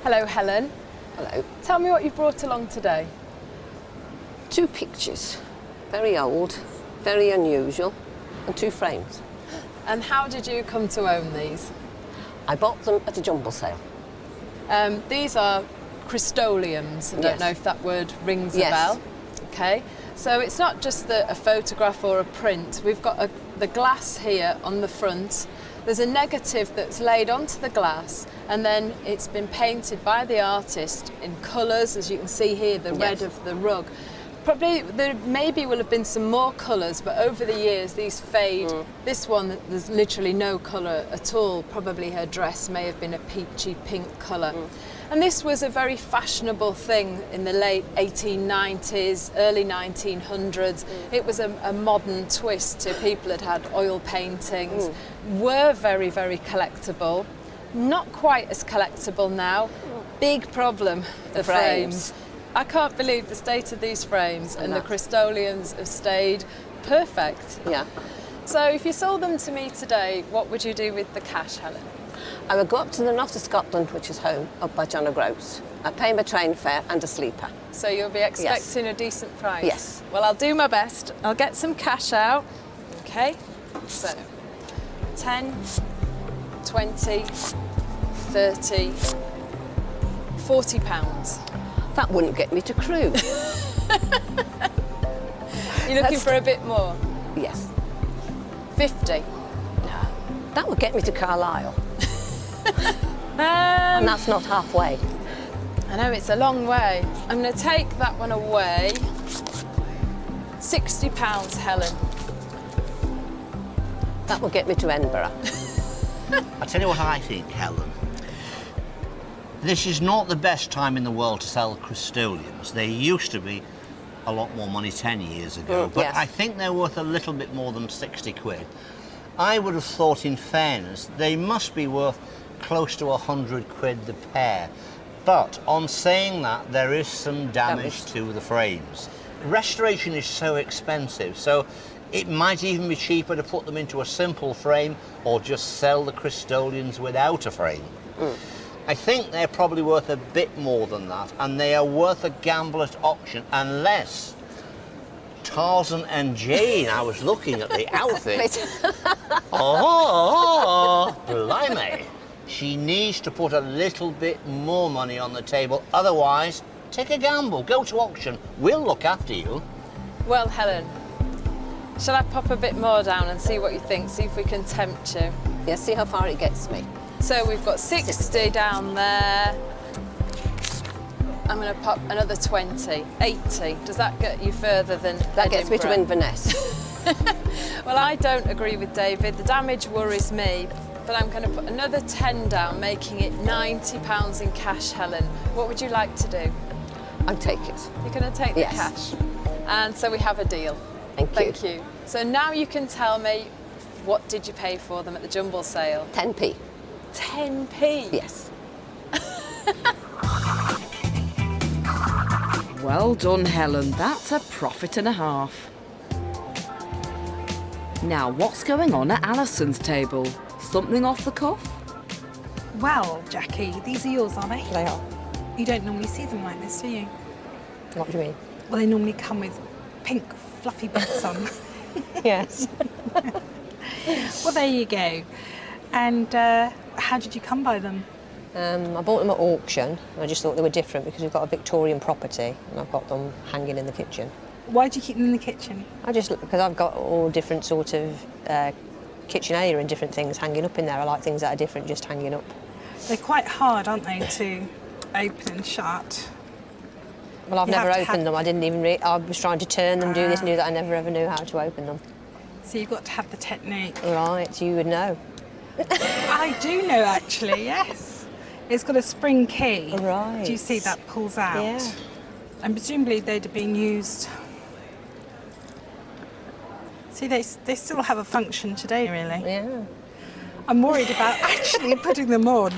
Hello, Helen. Hello. Tell me what you've brought along today. 2 pictures, very old, very unusual, and 2 frames. And how did you come to own these? I bought them at a jumble sale. These are Crystoliums. I don't know if that word rings a bell. Okay. So it's not just a photograph or a print. We've got the glass here on the front. There's a negative that's laid onto the glass, and then it's been painted by the artist in colours, as you can see here, the red of the rug. Probably there maybe will have been some more colours, but over the years these fade. This one, there's literally no colour at all. Probably her dress may have been a peachy pink colour. And this was a very fashionable thing in the late 1890s, early 1900s. It was a modern twist to people that had oil paintings. Were very, very collectible. Not quite as collectible now. Big problem, the frames. I can't believe the state of these frames, and the Crystoliums have stayed perfect. Yeah. So if you sold them to me today, what would you do with the cash, Helen? I would go up to the north of Scotland, which is home, up by John O'Groats. I pay my train fare and a sleeper. So you'll be expecting a decent price? Yes. Well, I'll do my best. I'll get some cash out. Okay. So 10, 20, 30, 40 pounds. That wouldn't get me to Crewe. You're looking for a bit more? Yes. 50. No. That would get me to Carlisle. And that's not halfway. I know, it's a long way. I'm going to take that one away. £60, Helen. That will get me to Edinburgh. I'll tell you what I think, Helen. This is not the best time in the world to sell Crystoliums. They used to be a lot more money 10 years ago, but I think they're worth a little bit more than 60 quid. I would have thought, in fairness, they must be worth close to 100 quid the pair. But on saying that, there is some damage to the frames. Restoration is so expensive, so it might even be cheaper to put them into a simple frame or just sell the Crystoliums without a frame. I think they're probably worth a bit more than that, and they are worth a gamble at auction, unless Tarzan and Jane, I was looking at the outfit. Oh, blimey. She needs to put a little bit more money on the table, otherwise, take a gamble, go to auction. We'll look after you. Well, Helen, shall I pop a bit more down and see what you think, see if we can tempt you? Yes, see how far it gets me. So we've got 60 down there. I'm going to pop another 20, 80. Does that get you further than That gets me to Inverness. Well, I don't agree with David. The damage worries me, but I'm going to put another 10 down, making it £90 in cash, Helen. What would you like to do? I'll take it. You're going to take the cash. And so we have a deal. Thank you. So now you can tell me, what did you pay for them at the jumble sale? 10p. 10p? Yes. Well done, Helen. That's a profit and a half. Now, what's going on at Alison's table? Something off the cuff? Well, Jackie, these are yours, aren't they? They are. You don't normally see them like this, do you? What do you mean? Well, they normally come with pink, fluffy bits on. Yes. Well, there you go. And how did you come by them? I bought them at auction. I just thought they were different because we've got a Victorian property and I've got them hanging in the kitchen. Why do you keep them in the kitchen? Because I've got all different sort of kitchenaire and different things hanging up in there. I like things that are different just hanging up. They're quite hard, aren't they, to open and shut? Well, I've never opened them. I didn't even. I was trying to turn them, do this, knew that I never ever knew how to open them. So you've got to have the technique. Right, you would know. I do know, actually. Yes. It's got a spring key. Right. Do you see that pulls out? Yeah. And presumably they'd have been used. See, they still have a function today, really. Yeah. I'm worried about actually putting them on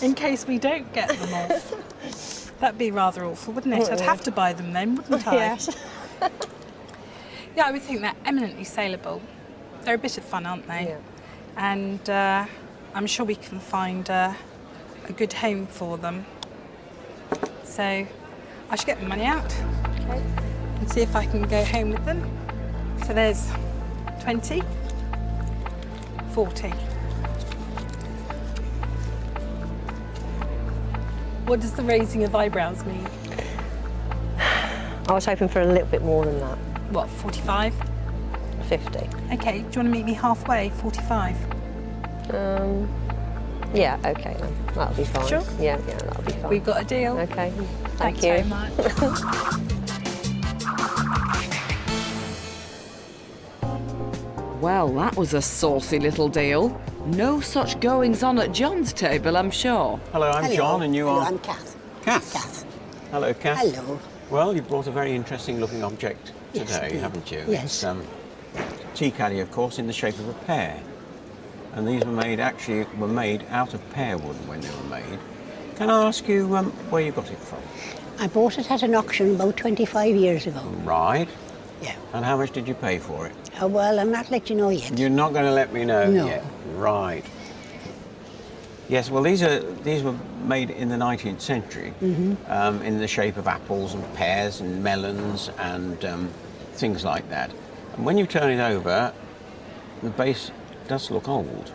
in case we don't get them off. That'd be rather awful, wouldn't it? I'd have to buy them then, wouldn't I? Yes. Yeah, I would think they're eminently saleable. They're a bit of fun, aren't they? Yeah. And I'm sure we can find a good home for them. So I should get the money out and see if I can go home with them. So there's 20, 40. What does the raising of eyebrows mean? I was hoping for a little bit more than that. What, 45? 50. Okay, do you want to meet me halfway, 45? Yeah, okay then. That'll be fine. Sure. Yeah, that'll be fine. We've got a deal. Okay. Thanks Thank you. very much. Well, that was a saucy little deal. No such goings-on at John's table, I'm sure. Hello, I'm John, and you Hello, are... I'm Kath. Kath. Hello, Kath. Hello. Well, you brought a very interesting-looking object Yes, today, I did. haven't you? Yes. It's tea caddy, of course, in the shape of a pear. And these were made out of pear wood when they were made. Can I ask you where you got it from? I bought it at an auction about 25 years ago. Right. Yeah. And how much did you pay for it? Oh, well, I'm not letting you know yet. You're not going to let me know No. yet. Right. Yes, well, these were made in the 19th century in the shape of apples and pears and melons and things like that. And when you turn it over, the base does look old,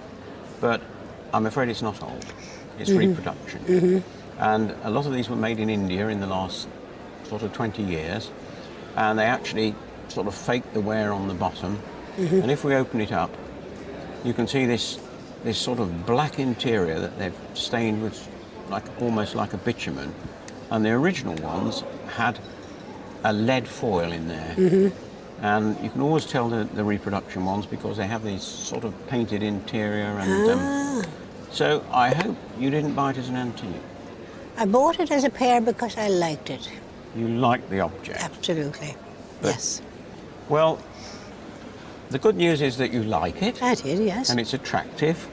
but I'm afraid it's not old. It's reproduction. And a lot of these were made in India in the last sort of 20 years, and they actually sort of fake the wear on the bottom. And if we open it up, you can see this sort of black interior that they've stained with almost like a bitumen. And the original ones had a lead foil in there. And you can always tell the reproduction ones because they have these sort of painted interior. And so I hope you didn't buy it as an antique. I bought it as a pair because I liked it. You like the object. Absolutely. But- Yes. Well, the good news is that you like it. I did, yes. And it's attractive,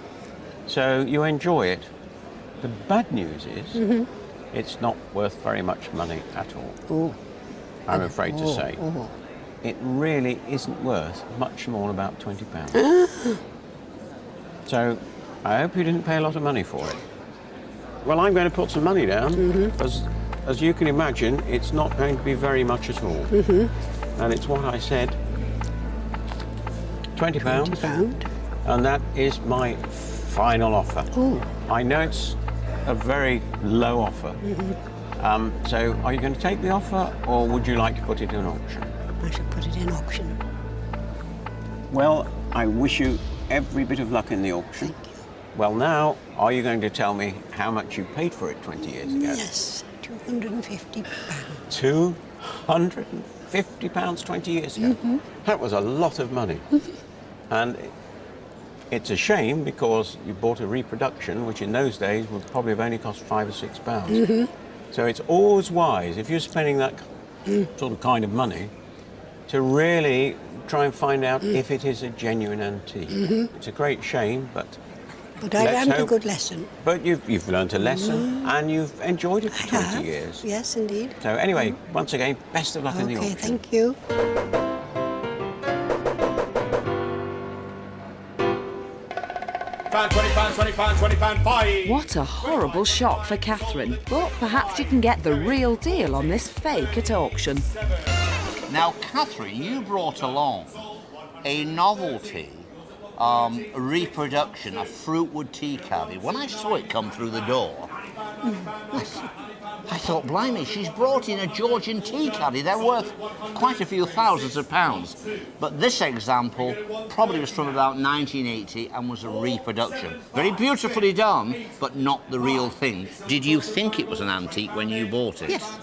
so you enjoy it. The bad news is it's not worth very much money at all, Oh. I'm afraid to say. Oh. It really isn't worth much more than about £20. So I hope you didn't pay a lot of money for it. Well, I'm going to put some money down, as you can imagine, it's not going to be very much at all. And it's what I said, £20. £20. And that is my final offer. Ooh. I know it's a very low offer. So are you going to take the offer, or would you like to put it in auction? I should put it in auction. Well, I wish you every bit of luck in the auction. Thank you. Well, now, are you going to tell me how much you paid for it 20 years ago? Yes, £250. £250 20 years ago. That was a lot of money. And it's a shame because you bought a reproduction, which in those days would probably have only cost £5 or £6. So it's always wise, if you're spending that sort of kind of money, to really try and find out if it is a genuine antique. It's a great shame, but I let's learned a hope- good lesson. But you've learned a lesson and you've enjoyed it for 20 years. Yes, indeed. So anyway, once again, best of luck in the Okay, auction. thank you. £20, £5. What a horrible shock for Catherine. But perhaps you can get the real deal on this fake at auction. Now, Catherine, you brought along a novelty reproduction, a fruitwood tea caddy. When I saw it come through the door, I thought, blimey, she's brought in a Georgian tea caddy. They're worth quite a few thousands of pounds. But this example probably was from about 1980 and was a reproduction. Very beautifully done, but not the real thing. Did you think it was an antique when you bought it? Yes.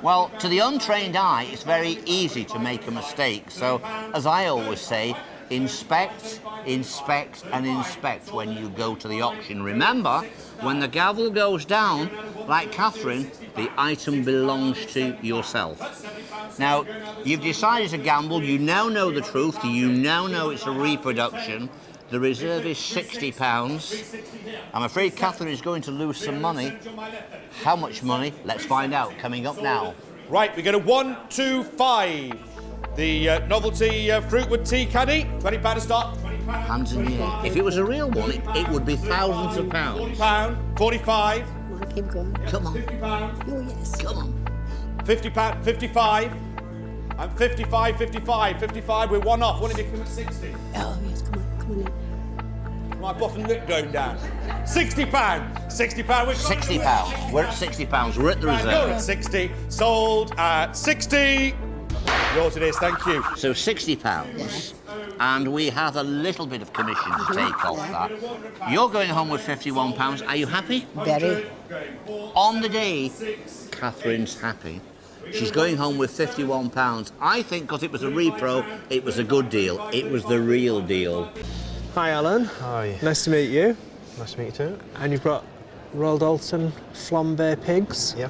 Well, to the untrained eye, it's very easy to make a mistake. So, as I always say, inspect, inspect and inspect when you go to the auction. Remember, when the gavel goes down, like Catherine, the item belongs to yourself. Now, you've decided to gamble, you now know the truth, you now know it's a reproduction. The reserve is £60. I'm afraid Catherine is going to lose some money. How much money? Let's find out, coming up now. Right, we go to 1, 2, 5. The novelty fruitwood tea caddy, £20 to start. Hands in the air. If it was a real one, it would be thousands of pounds. £40, 45, Come on, keep going. Come on. £50. Oh, yes. Come on. £50, 55. And 55, 55, 55. We're one off. One of you come at 60. Oh, yes, come on in. My bottom lip going down. £60. £60. We're £60. We're at £60. We're at the You're reserve. at 60. Sold at 60. Yours it is. Thank you. So £60. And we have a little bit of commission to take off that. You're going home with £51. Are you happy? Very. On the day, Catherine's happy. She's going home with £51. I think because it was a repro, it was a good deal. It was the real deal. Hi, Alan. Hi. Nice to meet you. Nice to meet you too. And you've brought Royal Dalton flambe pigs. Yeah.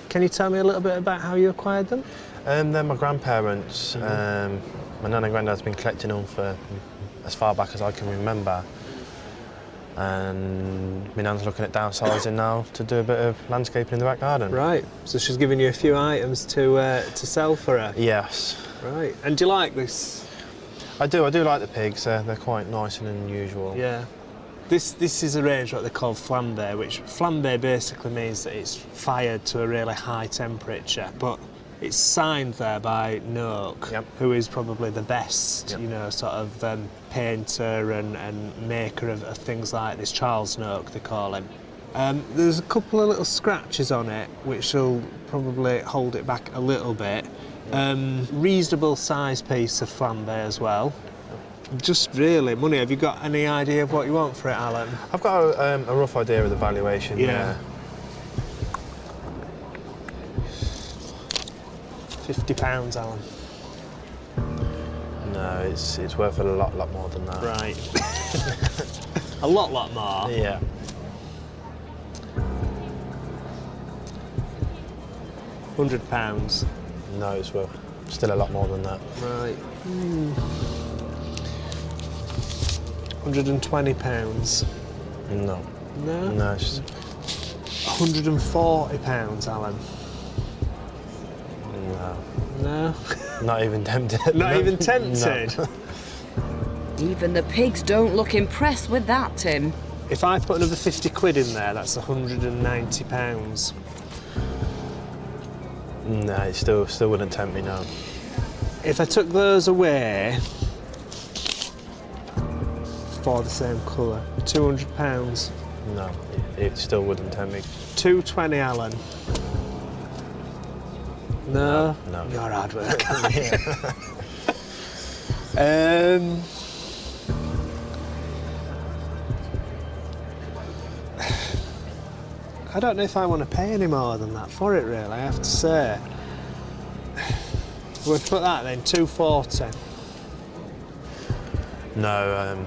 Can you tell me a little bit about how you acquired them? They're my grandparents. My nan and granddad's been collecting them for as far back as I can remember. And my nan's looking at downsizing now to do a bit of landscaping in the back garden. Right. So she's giving you a few items to sell for her. Yes. Right. And do you like this? I do like the pigs. They're quite nice and unusual. Yeah. This is arranged what they call flambe, which flambe basically means that it's fired to a really high temperature, but it's signed there by Noak, Yep. who is probably the best, Yep. you know, sort of painter and maker of things like this. Charles Noak, they call him. There's a couple of little scratches on it, which will probably hold it back a little bit. Reasonable size piece of flambe as well. Just really, money. Have you got any idea of what you want for it, Alan? I've got a rough idea of the valuation. Yeah. £50, Alan. No, it's worth a lot more than that. Right. A lot more. Yeah. £100. No, it's worth still a lot more than that. Right. £120. No. No? No, it's £140, Alan. no. No? Not even tempted. Not No. even tempted? No. Even the pigs don't look impressed with that, Tim. If I put another 50 quid in there, that's £190. No, it still wouldn't tempt me now. If I took those away for the same colour, £200. No, it still wouldn't tempt me. £220, Alan. No? No. You're hard work. I don't know if I want to pay any more than that for it, really, I have to say. We'll put that then, £240. No,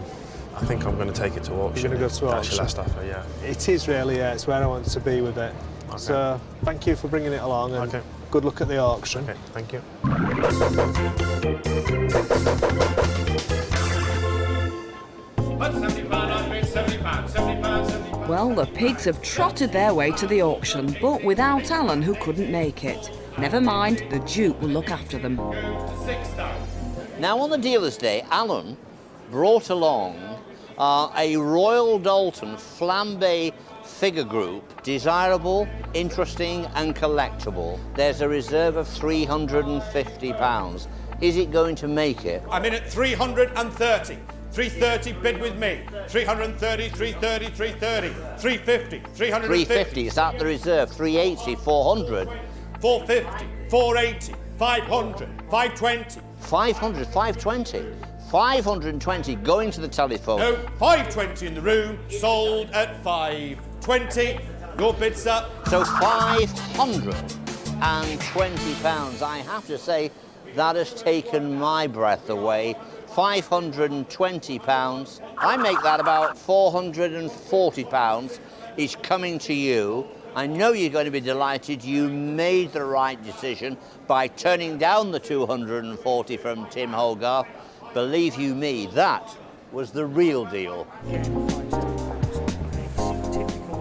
I think I'm going to take it to auction. You're going to go to That's your auction? last offer, yeah. It is really, yeah, it's where I want to be with it. Okay. So, thank you for bringing it along and Okay. good luck at the auction. Okay, thank you. That's £70. I paid £70. £70. £70. Well, the pigs have trotted their way to the auction, but without Alan, who couldn't make it. Never mind, the Duke will look after them. Now, on the dealer's day, Alan brought along a Royal Dalton flambe figure group, desirable, interesting and collectible. There's a reserve of £350. Is it going to make it? I'm in at 330. 330, bid with me. 330, 330, 330, 350, 350. 350, is that the reserve? 380, 400? 450, 480, 500, 520. 500, 520? 520 going to the telephone. No, 520 in the room, sold at 520. Your bid's up. So £520. I have to say, that has taken my breath away. £520. I make that about £440. Is coming to you. I know you're going to be delighted. You made the right decision by turning down the 240 from Tim Hogarth. Believe you me, that was the real deal.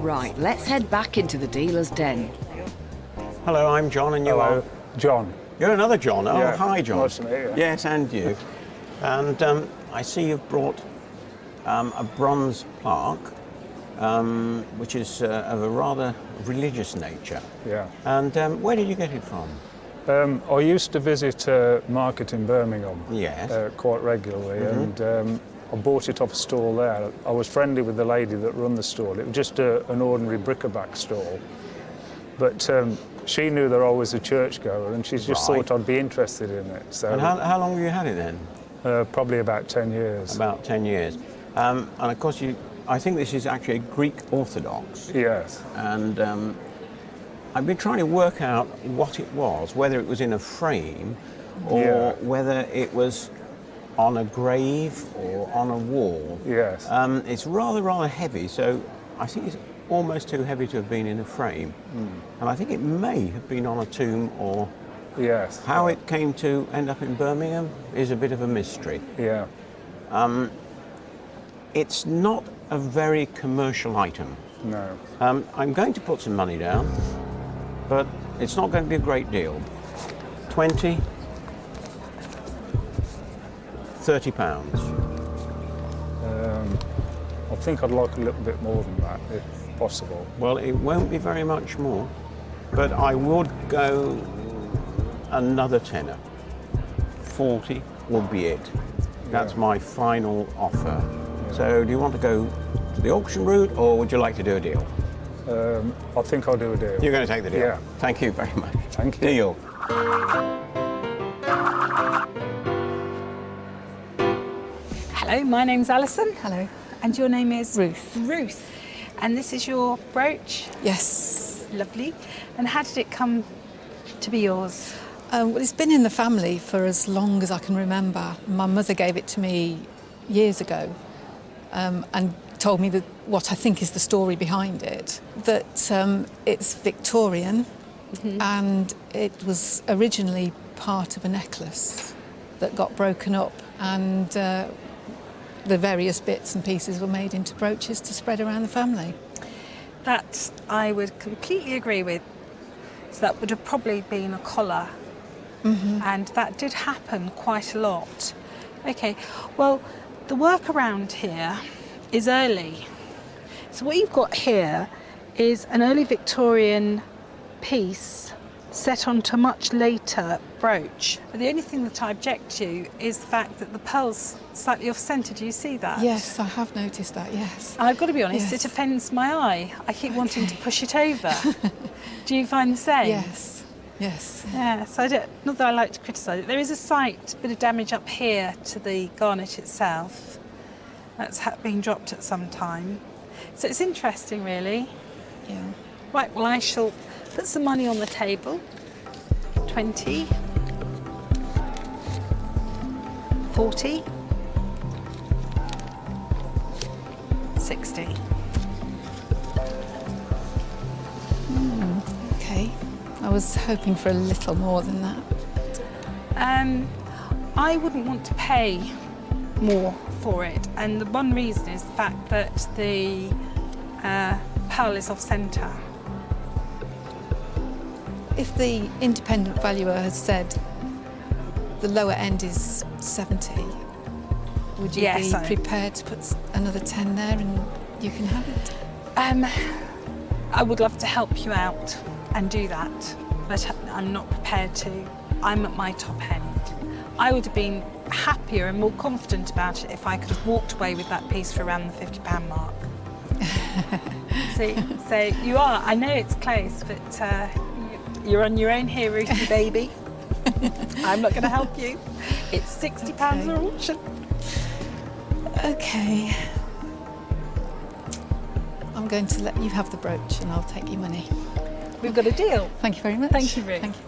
Right, let's head back into the dealer's den. Hello, I'm John, and you are? John. You're another John. Oh, Yeah, hi, John. nice to meet you. Yes, and you. And I see you've brought a bronze plaque, which is of a rather religious nature. Yeah. And where did you get it from? I used to visit a market in Birmingham quite regularly, and I bought it off a stall there. I was friendly with the lady that run the stall. It was just an ordinary bric-a-brac stall, but she knew that I was a churchgoer, and she just thought I'd be interested in it. So. And how long have you had it then? Probably about 10 years. About 10 years. And of course, I think this is actually a Greek Orthodox. Yes. And I've been trying to work out what it was, whether it was in a frame or whether it was on a grave or on a wall. Yes. It's rather heavy, so I think it's almost too heavy to have been in a frame. And I think it may have been on a tomb or... Yes. How it came to end up in Birmingham is a bit of a mystery. Yeah. It's not a very commercial item. No. I'm going to put some money down, but it's not going to be a great deal. 20, 30 pounds. I think I'd like a little bit more than that, if possible. Well, it won't be very much more, but I would go another tenner. 40 would be it. That's my final offer. So do you want to go to the auction route, or would you like to do a deal? I think I'll do a deal. You're going to take the deal? Yeah. Thank you very much. Thank you. Deal. Hello, my name's Alison. Hello. And your name is? Ruth. Ruth. And this is your brooch? Yes. Lovely. And how did it come to be yours? Well, it's been in the family for as long as I can remember. My mother gave it to me years ago and told me that what I think is the story behind it, that it's Victorian and it was originally part of a necklace that got broken up, and the various bits and pieces were made into brooches to spread around the family. That I would completely agree with. So that would have probably been a collar. And that did happen quite a lot. Okay, well, the work around here is early. So what you've got here is an early Victorian piece set onto a much later brooch. But the only thing that I object to is the fact that the pearl's slightly off-centre. Do you see that? Yes, I have noticed that, yes. I've got to be honest, it offends my eye. I keep wanting to push it over. Do you find the same? Yes, yes. Yes, not that I like to criticise it. There is a slight bit of damage up here to the garnet itself. That's been dropped at some time. So it's interesting, really. Yeah. Right, well, I shall put some money on the table. 20, 40, 60. Okay. I was hoping for a little more than that. I wouldn't want to pay more for it, and the one reason is the fact that the pearl is off-centre. If the independent valuer has said the lower end is 70, would you be prepared to put another 10 there and you can have it? I would love to help you out and do that, but I'm not prepared to. I'm at my top end. I would have been happier and more confident about it if I could have walked away with that piece for around the £50 mark. See, so you are. I know it's close, but you're on your own here, Ruthie baby. I'm not going to help you. It's £60 an auction. Okay. I'm going to let you have the brooch and I'll take your money. We've got a deal. Thank you very much. Thank you, Ruth. Thank you.